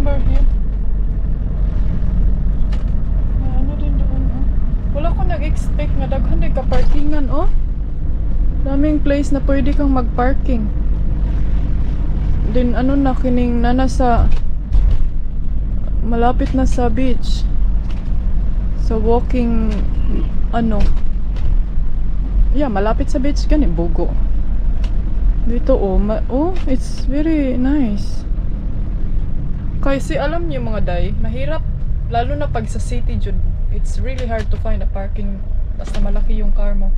remember here. May ano din doon, oh. Wala ko nag-expect nga daghan din ka parkingan, oh. Daming place na pwede kang mag-parking. Din ano na kining na nasa malapit na sa beach. Sa walking ano. Yeah, malapit sa beach gani Bugo. Dito oh, it's very nice. Kasi alam niyo mga day, mahirap lalo na pag sa city jud. It's really hard to find a parking basta malaki yung car mo.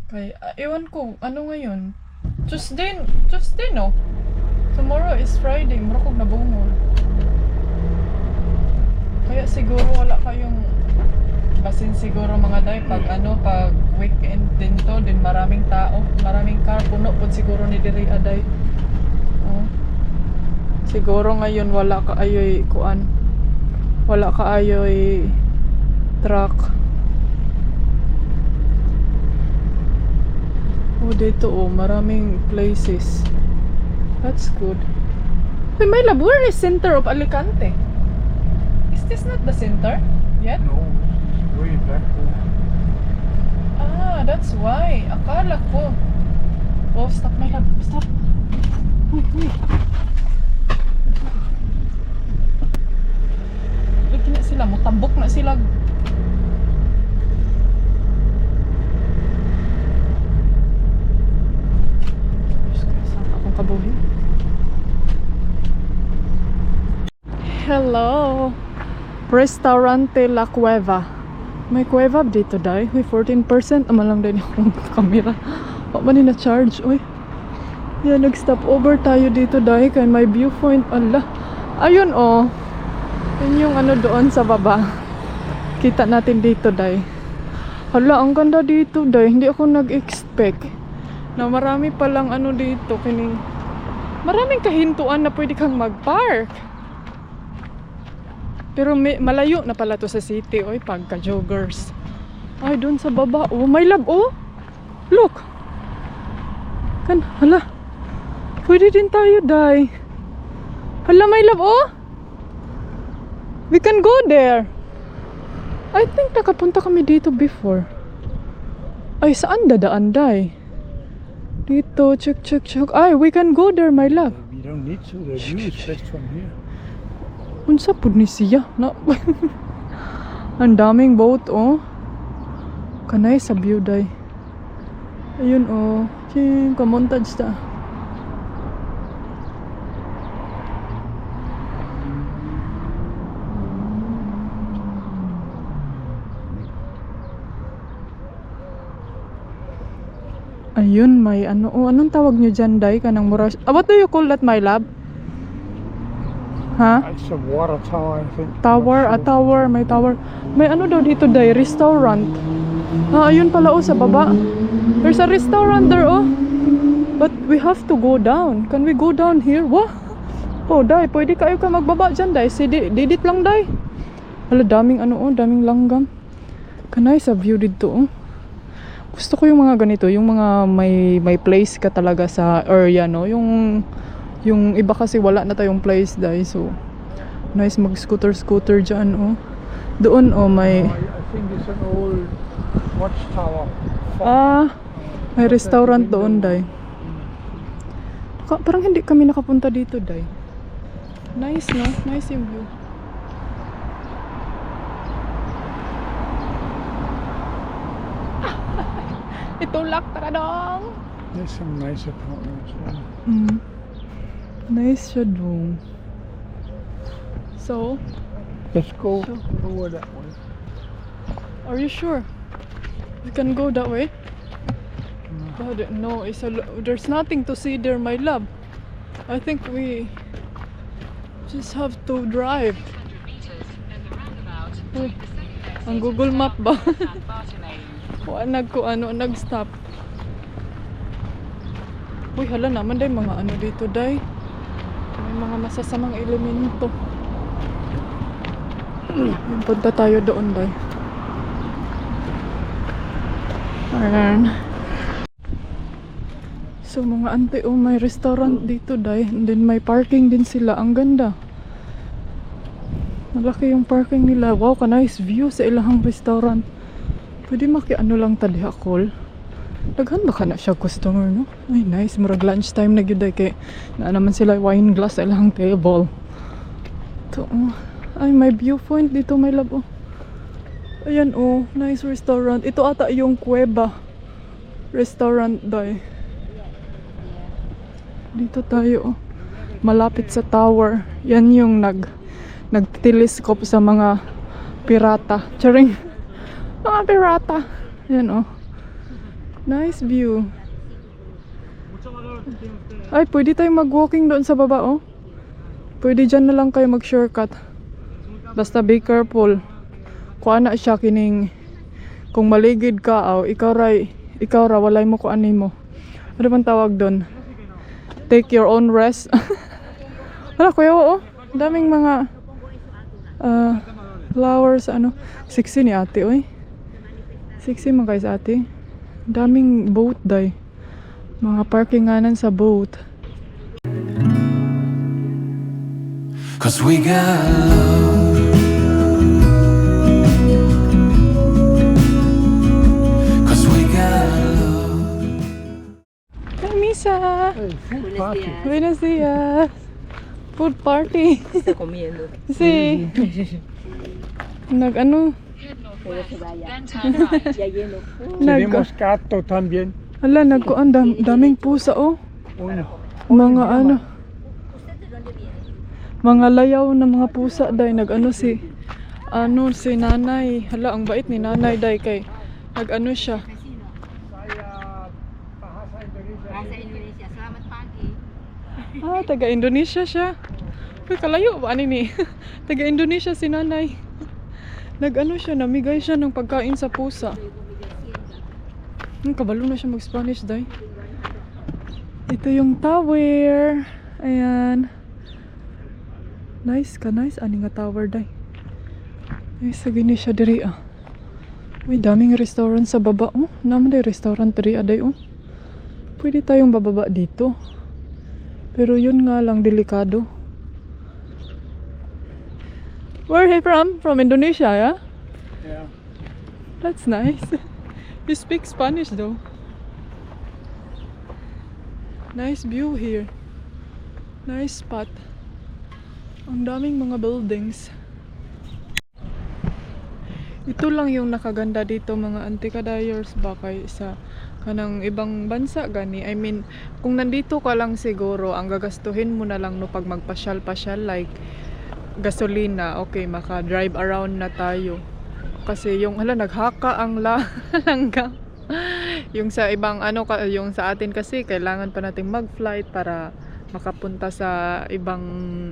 Kaya ewan ko ano ngayon. Tuesday no. Tomorrow is Friday, mura kog nabungol. Kaya siguro wala kayong basin siguro mga day pag pag weekend din to, din maraming tao, maraming car, puno pud siguro ni diri aday. Oh. Siguro ngayon wala ka ayoy kuan. Wala ka ayoy truck. Oh, dito maraming places. That's good. Wait, my love, where is center of Alicante? Is this not the center yet? No, it's way back there. Ah, that's why. Akala ko. Oh, stop my love. Stop. Wait. Lagi na sila. Mutambok na sila. Saan akong kabuhi? Hello. Restaurante La Cueva. May cueva dito dai. Uy, 14%. Ama lang din yung camera. Wag man na charge. Uy. Yan, nag-stop over tayo dito dai. Kaya may viewpoint. Allah. Ayun oh. Yun yung ano doon sa baba. Kita natin dito dai. Hala, ang ganda dito dai. Hindi ako nag-expect na marami palang ano dito. Kining maraming kahintuan na pwede kang mag-park. Pero malayo na pala to sa city, oy, pagka-joggers. Ay, doon sa baba. Oh, my love, oh. Look. Hala. Pwede din tayo, day. Hala, my love, oh. We can go there. I think nakapunta kami dito before. Ay, saan dadaan, day? Dito, check. Ay, we can go there, my love. We don't need to. The view is best from here. Unsa pud ni siya? No. Ang daming boat, oh. Kanay sa view day. Ayun, oh. Ching, kamontage ta. Ayun, may ano. Oh, anong tawag nyo dyan, day? Kanang mura. What do you call that, my love? Ha? It's a water tower, I think. Tower, a tower, may tower. May ano daw dito day, restaurant. Ah, ayun pala oh, sa baba. There's a restaurant there oh. But we have to go down. Can we go down here? Wah! Oh, day, pwede kayo ka magbaba dyan, day. Didit lang, day. Hala, daming ano oh, daming langgam. Kanay sa view dito oh. Gusto ko yung mga ganito, yung mga may place ka talaga sa area, no? Yung iba kasi wala na tayong place, day. So, nice mag-scooter dyan, oh. Doon, oh, may... I think it's an old watchtower. Ah, may restaurant doon, day. Parang hindi kami nakapunta dito, day. Nice, no? Nice yung view. Itulak ka dong! There's some nice apartments there. Nice siya dong. So, Let's go over that way. are you sure? We can go that way? But no, there's nothing to see there, my love. I think we just have to drive. Uy, ang Google Map ba? Nag-stop. Uy, hala naman day, mga ano dito day. May mga masasamang elemento. Punta tayo doon day. So So mga ante, oh, may restaurant dito day. And then may parking din sila. Ang ganda. Malaki yung parking nila. Wow, ka nice view sa ilahang restaurant. Pwede makiano lang tadiha call. Daghan ba ka na siya customer, no? Ay, nice. Murag lunch time na gyud day kay na naman sila wine glass sa ilahang table. Ito, oh. Ay, may viewpoint dito, may lab, oh. Ayan, oh. Nice restaurant. Ito ata yung Cueva restaurant day. Dito tayo, oh. Malapit sa tower. Yan yung nagtelescope sa mga pirata. Charing. Mga pirata. Yan, oh. Nice view. Ay, pwede tayong mag-walking doon sa baba, oh. Pwede dyan na lang kayo mag-shortcut. Basta be careful. Kuha na siya kining kung maligid ka, oh, ikaw ra walay mo kuan mo. Ano bang tawag doon? Take your own rest. Wala, kuya, oh. Daming mga flowers, ano. Sexy ni ate, oy. Sexy mga guys, ate. Daming boat, day. Mga parkinganan sa boat. Cause we got love. Cause we got love. Hi, Misa. Hey, food party. Buenos días. Food party. Está comiendo. Sí. Nag-ano? Pero se vaya. Ya lleno. Tenemos gato también. Hala, nagkuan. Daming pusa, oh. Uno. Mga ano. Mga layaw na mga pusa, day. Nag-ano si nanay. Hala, ang bait ni nanay, day. Kay nag-ano siya. Bahasa Indonesia. Selamat pagi. Ah, taga Indonesia siya. Uy, kalayo ba ni? Taga Indonesia si nanay. Nag-ano siya, namigay siya ng pagkain sa pusa. Kabalo na siya mag-Spanish, day. Ito yung tower. Ayan. Nice ka, nice. Ani nga tower, day. Ay, sagini siya diri, ah. Uy, daming restaurant sa baba, oh. Naman day restaurant diri, day, oh. Pwede tayong bababa dito. Pero yun nga lang, delikado. Where are you from? From Indonesia, yeah? Yeah. That's nice. You speak Spanish though. Nice view here. Nice spot. Ang daming mga buildings. Ito lang yung nakaganda dito mga antikadayers ba kay sa kanang ibang bansa gani. I mean, kung nandito ka lang siguro, ang gagastuhin mo na lang no pag magpasyal-pasyal like gasolina, okay, maka-drive around na tayo. Kasi yung naghaka ang langgam. Yung sa ibang yung sa atin kasi kailangan pa nating mag-flight para makapunta sa ibang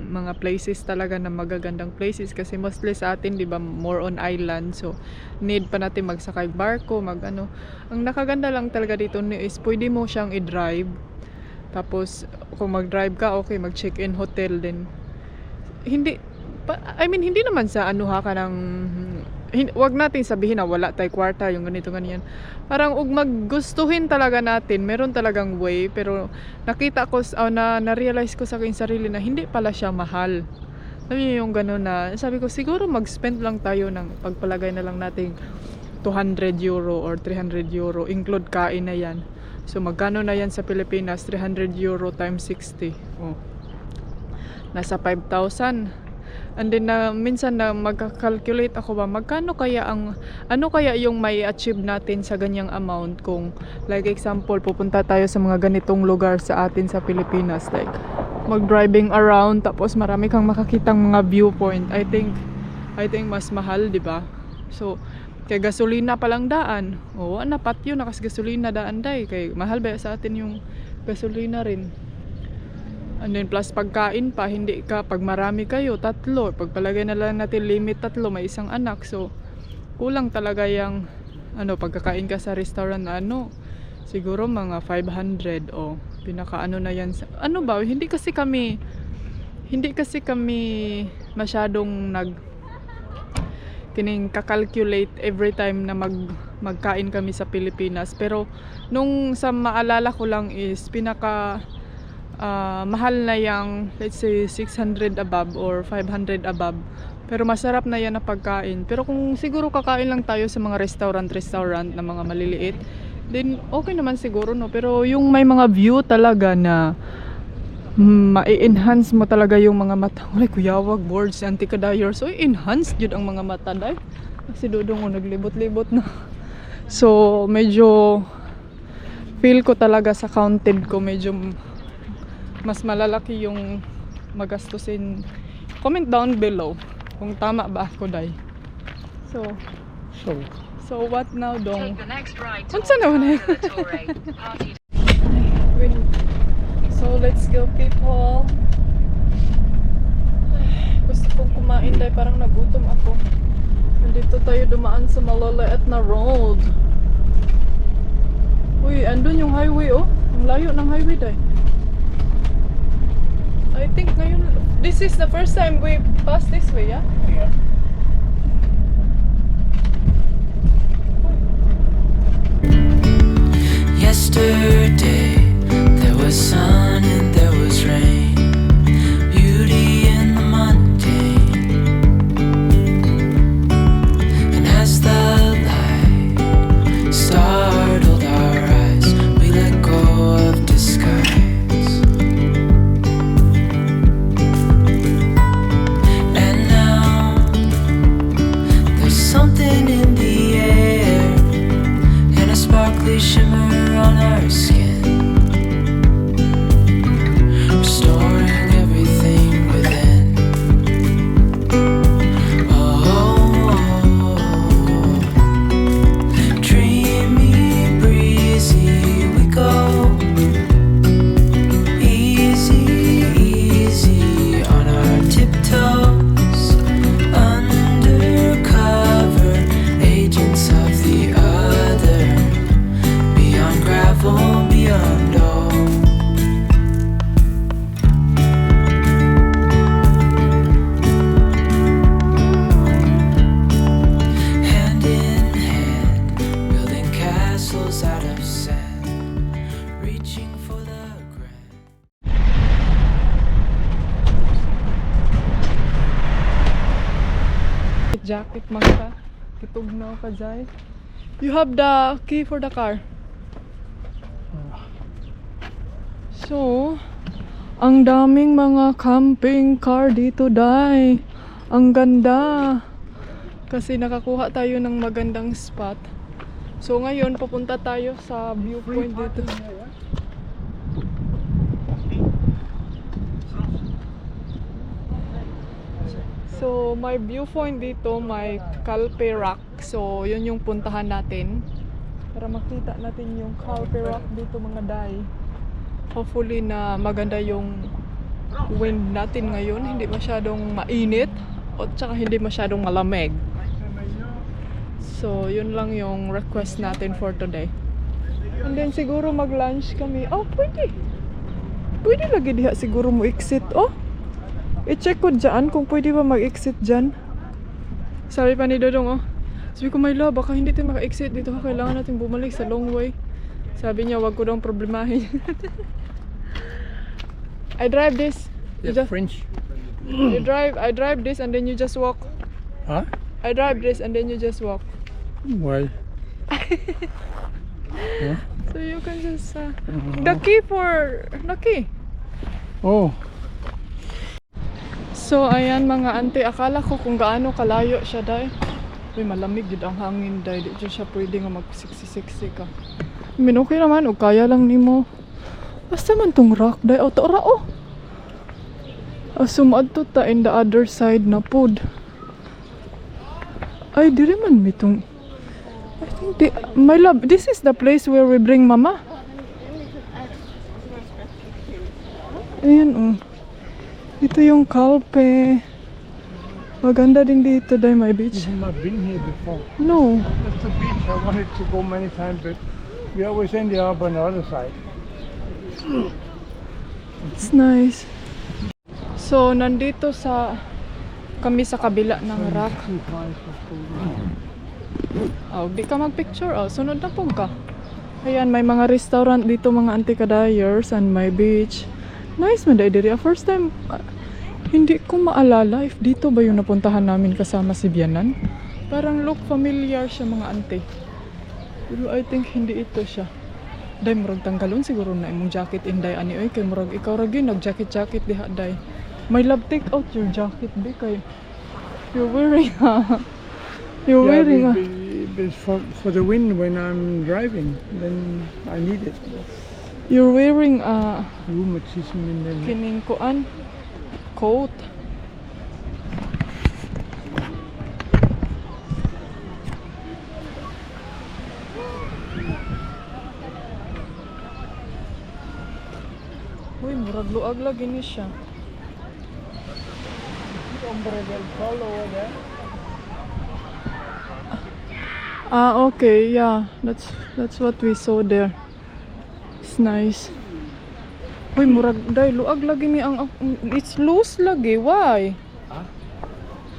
mga places talaga na magagandang places kasi mostly sa atin 'di ba more on island, so need pa natin magsakay barko, ang nakaganda lang talaga dito is pwede mo siyang i-drive, tapos kung mag-drive ka, okay, mag-check-in hotel din. Hindi naman sa ka ng wag natin sabihin na wala tay kwarta yung ganito ganyan. Parang ug maggustuhin talaga natin, meron talagang way, pero nakita ko na-realize ko sa aking sarili na hindi pala siya mahal. Sabi niyo yung gano'n na, sabi ko siguro mag-spend lang tayo ng pagpalagay na lang natin 200 euro or 300 euro, include kain na yan. So magkano na yan sa Pilipinas? 300 euro times 60. Oh. Nasa 5,000. And then minsan na magka-calculate ako ba magkano kaya yung may achieve natin sa ganyang amount kung like example pupunta tayo sa mga ganitong lugar sa atin sa Pilipinas, like mag-driving around tapos marami kang makakitang mga viewpoint. I think mas mahal, di ba? So kay gasolina pa lang daan. Oo, na patyo na kas gasolina daan day kay mahal ba sa atin yung gasolina rin. And then plus pagkain pa, hindi ka, pag marami kayo, 3, pagpalagay na lang natin limit 3, may isang anak, so kulang talaga yung pagkakain ka sa restaurant siguro mga 500 o pinaka na yan sa, hindi kasi kami masyadong kining kakalculate every time na magkain kami sa Pilipinas. Pero nung sa maalala ko lang is pinaka mahal na yung let's say 600 above or 500 above. Pero masarap na yan na pagkain. Pero kung siguro kakain lang tayo sa mga restaurant na mga maliliit, then okay naman siguro, no? Pero yung may mga view talaga na ma-enhance mo talaga yung mga mata. Wala, kuyawag, boards, anti-kadayor. So, enhance yun ang mga mata dahil. Kasi dudong ko naglibot-libot na. So, medyo feel ko talaga sa counted ko. Medyo mas malalaki yung magastusin. Comment down below kung tama ba ako, day. So what now, dong? Unsa naman eh? So let's go, people. Gusto kong kumain, day. Parang nagutom ako. Nandito tayo dumaan sa malalaat na road. Uy, andun yung highway, oh. Ang layo ng highway, day. I think ngayon, this is the first time we passed this way, yeah? Yeah. Yesterday, there was sun and there was rain, beauty in the mundane. And as the light startled our eyes, we let go of disguise. And now there's something in the air and a sparkly shimmer on our skin, restoring everything within. Oh, dreamy, breezy, we go easy, easy on our tiptoes, undercover agents of the other, beyond gravel, beyond all. Hand in hand, building castles out of sand, reaching for the grand. Jacket magka. Kitugnaw ka, Jai. You have the key for the car. So, ang daming mga camping car dito, Day. Ang ganda. Kasi nakakuha tayo ng magandang spot. So, ngayon, papunta tayo sa viewpoint dito. So, may viewpoint dito, may Calpe Rock. So, yun yung puntahan natin. Para makita natin yung Calpe Rock dito, mga Day. Hopefully na maganda yung wind natin ngayon. Hindi masyadong mainit o tsaka hindi masyadong malamig. So, yun lang yung request natin for today. And then siguro mag-lunch kami. Oh, pwede. Pwede lagi diha siguro mo exit. Oh, i-check ko dyan kung pwede ba mag-exit dyan. Sabi pa ni Dodong, oh. Sabi ko, my love, baka hindi tayo maka-exit dito. Kailangan natin bumalik sa long way. Sabi niya, wag ko daw problemahin. I drive this. You Yeah, just, French. I drive this and then you just walk. Huh? I drive this and then you just walk. Why? Huh? So you can just the key. Oh, So ayan mga ante, akala ko kung gaano kalayo siya, Day. Uy, malamig yun ang hangin, Day. Di dyan siya pwede nga magsiksi-siksi ka. Okay naman, o kaya lang nimo. Basta man tong rock, Day. O, tora, oh. Sumad to ta in the other side na pod. Ay, di rin man mitong. I think my love, this is the place where we bring mama. Ayan, oh. Ito yung Calpe. Maganda din dito, Day, my beach. you've not been here before. No. That's the beach I wanted to go many times, but we always end up on the other side. It's nice. So, nandito kami sa kabila ng rock. Oh, di ka magpicture. Oh, sunod na po ka. Ayan, may mga restaurant dito, mga anti-kadayers, and may beach. Nice man diri. First time, hindi ko maalala if dito ba yung napuntahan namin kasama si Bianan. Parang look familiar siya, mga ante. Pero I think hindi ito siya. Day, murag tanggalon siguro na imong jacket inday ani oy, kay murag ikaw ra gyud nag-jacket diha day. My love, take out your jacket be kay you're wearing you're wearing It's for the wind when I'm driving. Then I need it. you're wearing Rheumatism in the neck. kining kuan coat. Uy, murag luag lagi ni siya. Okay, yeah. That's what we saw there. It's nice. Uy, murag day luag lagi ni ang it's loose lagi. Why?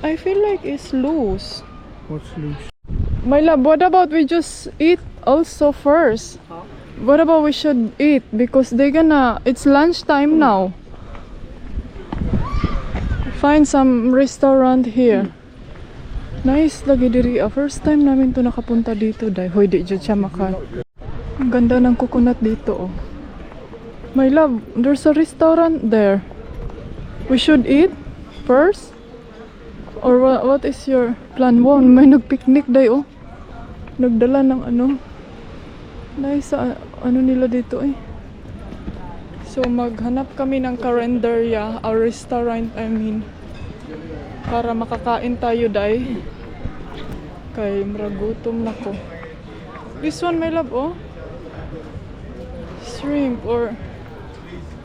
I feel like it's loose. What's loose? My love, what about we just eat also first? What about we should eat because it's lunchtime now. Find some restaurant here. Nice lagi diri. First time namin to nakapunta dito dai. Hoy, di jud siya maka. Ang ganda ng coconut dito oh. My love, there's a restaurant there. We should eat first? Or what is your plan? Wow, may nagpicnic day oh. Nagdala ng ano. Nice ano nila dito eh. So maghanap kami ng karinderya, a restaurant I mean. Para makakain tayo day. Kay maragutom na ko. This one my love oh. Shrimp or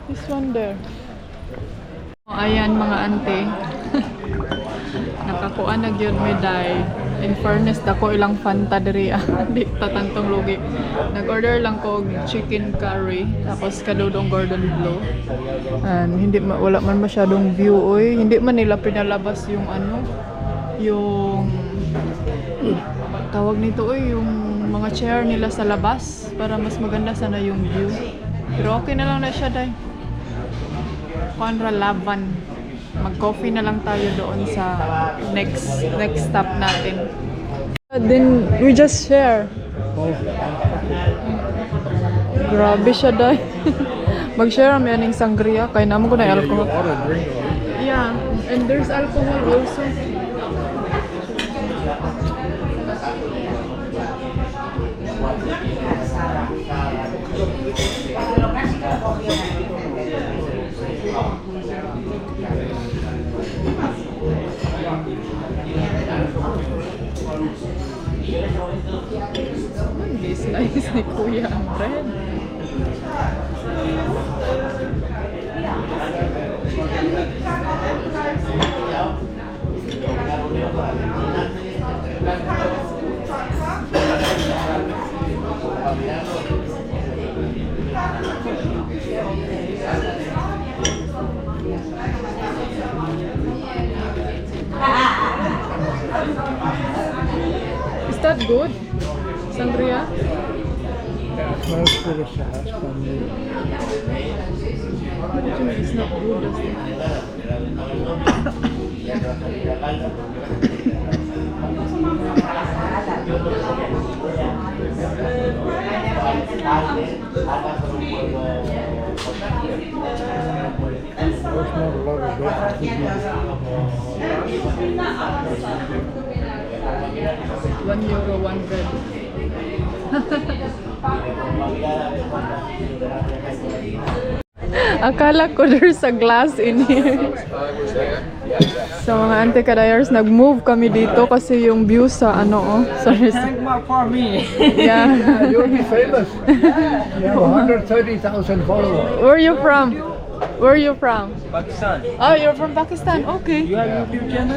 this one there. Oh, ayan mga ante. Nakakuha na gyud mi day. In fairness dako ilang Fanta diri di tatantong lugi. Nag-order lang ko chicken curry tapos kadudong Gordon Blue. And wala man masyadong view oy. Hindi man nila pinalabas yung ano yung tawag nito oy yung mga chair nila sa labas para mas maganda sana yung view. Pero okay na lang na siya day. Conra Laban. Mag-coffee na lang tayo doon sa next stop natin. Then we just share. Grabe siya day. Mag-share kami aning sangria kay namo ko na alcohol. Yeah, and there's alcohol also. Nice ni Kuya ang bread. Is that good? Sangria? Yeah, it smells good as the last one. What do you mean it's not good? Does it? There's not a lot of bread to give. €1, 1 bread. Akala ko there's a glass in here. Sa mga anti-kadayers, nag-move kami dito kasi yung view sa sorry. For me. Yeah. You'll be famous. You have 130,000 followers. Where are you from? Where are you from? Pakistan. Oh, you're from Pakistan. Okay. You have YouTube channel?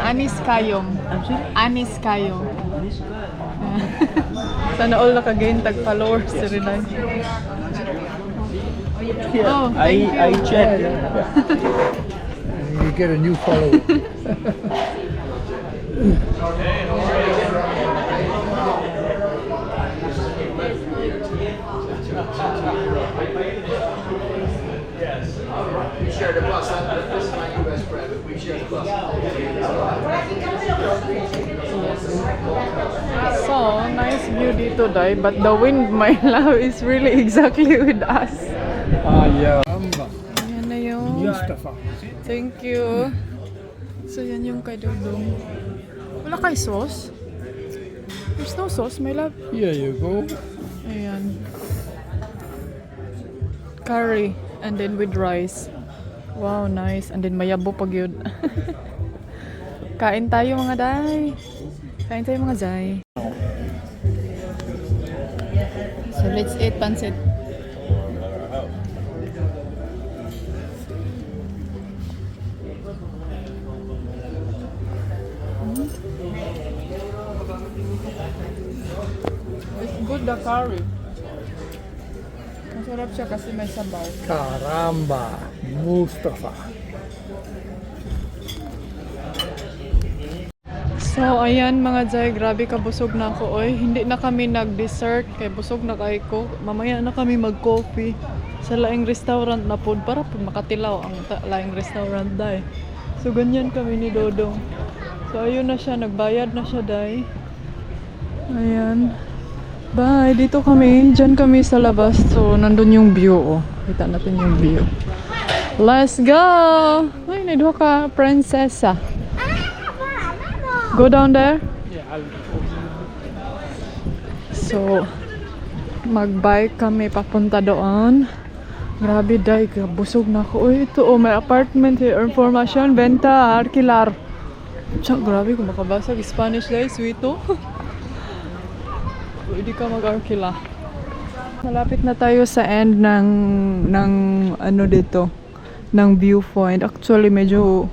Anis Kayom. I'm sorry? Anis Kayom. Sana all nakagain tag-followers si Rinay. Oh, thank you. I check. You get a new follower. shared a bus. This is my U.S. private. We shared a bus. So, nice view dito, Day. But the wind, my love, is really exactly with us. Yeah. Ayan na yung... Mustafa. Thank you. So, yan yung kay Dudong. Wala kay sauce? There's no sauce, my love. Here you go. Ayan. Curry. And then with rice. Wow, nice. And then mayabo pag yun. Kain tayo mga day. Kain tayo mga day. So let's eat pancit. It's good the curry. Masarap siya kasi may sabaw. Caramba. Mustafa. So, ayan mga Jay, grabe ka busog na ako. Oy, hindi na kami nag-dessert kay busog na kay ko. Mamaya na kami mag-coffee sa laing restaurant na pod para po makatilaw ang laing restaurant day. So, ganyan kami ni Dodong. So, ayun na siya, nagbayad na siya day. Ayan. Bye, dito kami. Diyan kami sa labas. So, nandun yung view. Oh. Kita natin yung view. Let's go! Ay, naduha ka, prinsesa. Go down there. So, mag-bike kami papunta doon. Grabe, day, busog na ako. Uy, ito, oh, may apartment here. Information, benta, alquilar. Tiyak, grabe, kung makabasag Spanish, day, sweeto. Pwede ka mag-alquila. Malapit na tayo sa end ng ano dito, ng viewpoint. Actually, medyo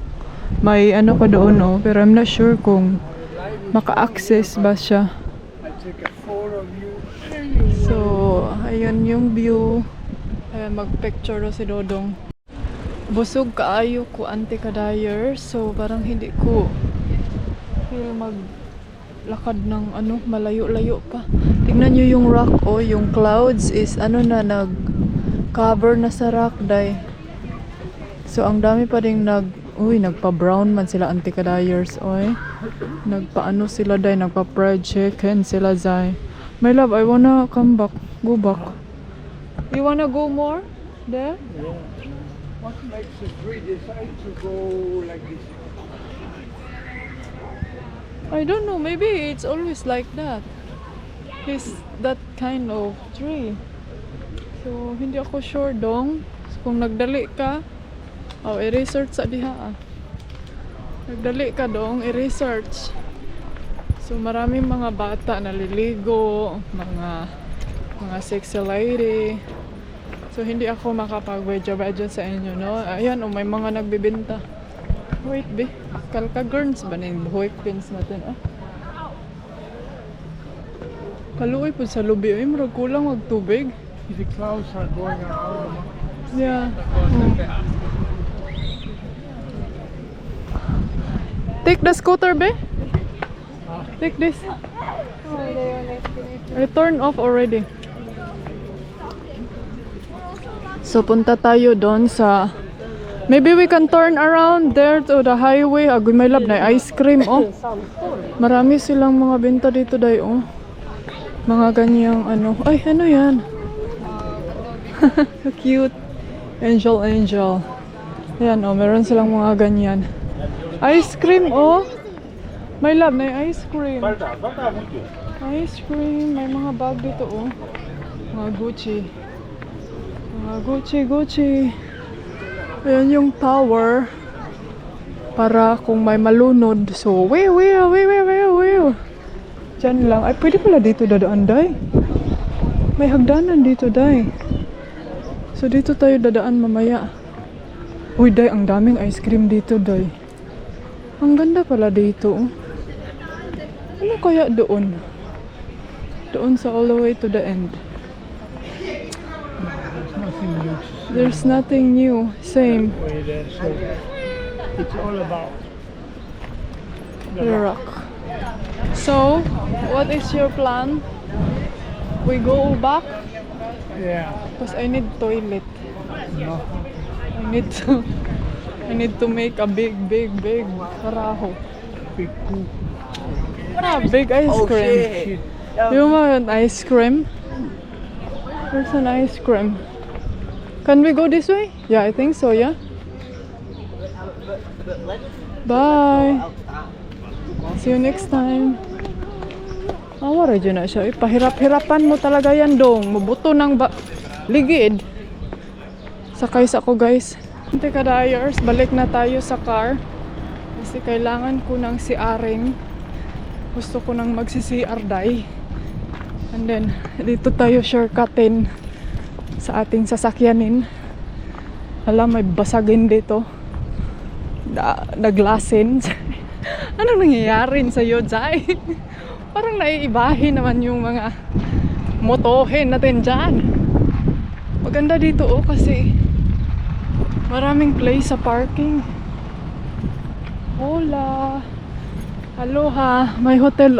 may ano pa doon, no? Pero I'm not sure kung maka-access ba siya. I take a photo of you. So, ayun yung view. Ayan, mag-picture daw si Dodong. Busog kaayo ko, anti-kadayer. So, parang hindi ko feel maglakad ng ano, malayo-layo pa. Tingnan nyo yung rock, oh. Yung clouds is ano na, nag-cover na sa rock, day. So, ang dami pa rin nagpa-brown man sila anti-kadayers, oy. Nagpa-ano sila, day, nagpa-fried chicken sila, day. My love, I wanna come back, go back. You wanna go more there? Yeah. What makes the tree decide to go like this? I don't know, maybe it's always like that. He's that kind of tree. So, hindi ako sure, dong. So, kung nagdali ka, i-research sa diha, ah. Nagdali ka, dong, i-research. So, maraming mga bata naliligo, mga sexy lady. So, hindi ako makapag-wedya-wedya sa inyo, no? Ayan, may mga nagbibenta. Wait, be. Kalka-gurns ba na yung buhoy pins natin, ah? Kaluoy po sa lubi, ay marag kulang magtubig. The clouds are going around. Yeah. Take the scooter, be. Take this. Return off already. So, punta tayo doon sa... Maybe we can turn around there to the highway. Agoy, may lab na ice cream, oh. Marami silang mga benta dito, day, oh. Mga ganyang ano. Ay, ano yan? Cute. Angel, angel. Ayan, oh. Meron silang mga ganyan. Ice cream, oh. May lab na ice cream. Ice cream. May mga bag dito, oh. Mga Gucci. Mga Gucci, Gucci. Ayan yung tower. Para kung may malunod. So, wiw. Diyan lang. Ay, pwede pala dito dadaan, day. May hagdanan dito, day. So, dito tayo dadaan mamaya. Uy, day, ang daming ice cream dito, day. Ang ganda pala dito. Ano kaya doon? Doon sa all the way to the end. There's nothing new. Same. Way there, so it's all about The rock. So, what is your plan? We go back? yeah. Because I need toilet. No. I I need to make a big karaho. Big poop. Big ice cream. You want an ice cream? There's an ice cream. Can we go this way? Yeah, I think so, yeah. Bye. See you next time. Awara dyan na siya. Pahirap-hirapan mo talaga yan dong. Mabuto ng ligid. Sakay sa ako guys. Teka Dyers, balik na tayo sa car. Kasi kailangan ko ng CR-ing. Gusto ko nang magsi-CR day. And then, dito tayo shortcutin sa ating sasakyanin. Alam, may basagin dito. Naglasin. Anong nangyayari sa'yo, Jai? Parang naiibahin naman yung mga motohin natin dyan. Maganda dito kasi maraming place sa parking. Hola. Aloha. May hotel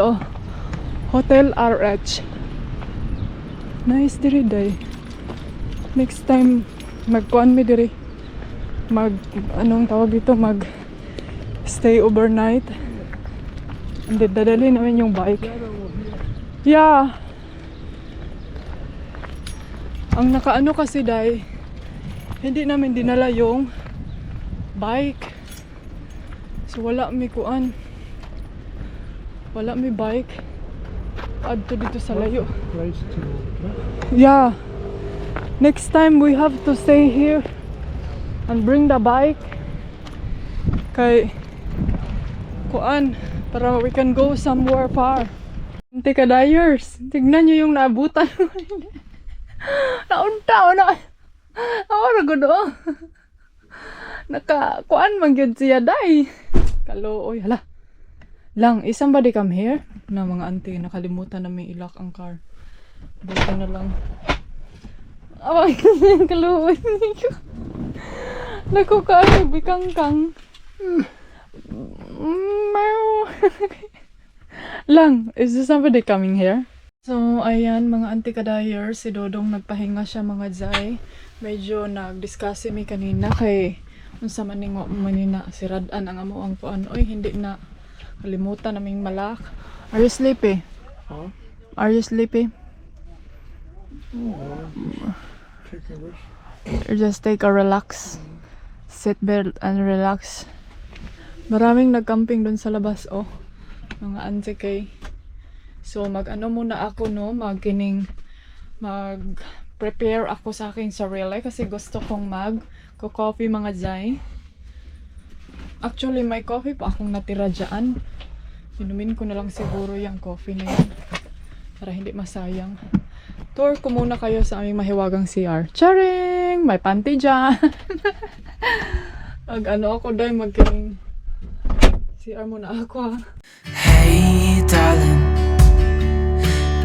Hotel RH. Nice diri day. Next time magkuan mi diri. Anong tawag dito? Stay overnight. And then dadali namin yung bike. Yeah. Ang nakaano kasi day, hindi namin dinala yung bike. So wala mi kuan. Wala mi bike. Adto dito sa layo. Place to. Yeah. Next time we have to stay here and bring the bike. Kay kuan para we can go somewhere far. Teka Dyers, tignan nyo yung naabutan. Naunta na. Awara ko do. Kuan man gyud siya day. Kaluoy hala. Lang, is somebody come here? Na mga auntie, nakalimutan na may ilak ang car. Buti na lang. Away, kaluoy niyo. Naku kayo, bikangkang. Lang, is there somebody coming here? So, ayan, mga auntie kadayers, si Dodong nagpahinga siya mga Zay. Medyo nag-discuss mi kanina kay unsa man ning manina si Radan ang amo ang kuan. Oy, hindi na kalimutan naming malak. Are you sleepy? Huh? Are you sleepy? Take a rest. Or just take a relax. Sit belt and relax. Maraming nagcamping dun sa labas, oh. Mga auntie kay. So, mag-ano muna ako, no? Mag-prepare ako sa aking sarili kasi gusto kong mag-coffee mga Zay. Actually, may coffee pa akong natira dyan. Inumin ko na lang siguro yung coffee na yan para hindi masayang. Tour ko muna kayo sa aming mahiwagang CR. Charing! May panty dyan! Mag-ano ako dahil magkiring CR muna ako, ha? Hey, darling,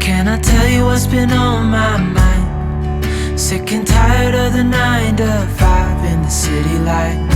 can I tell you what's been on my mind? Sick and tired of the 9 to 5 in the city light.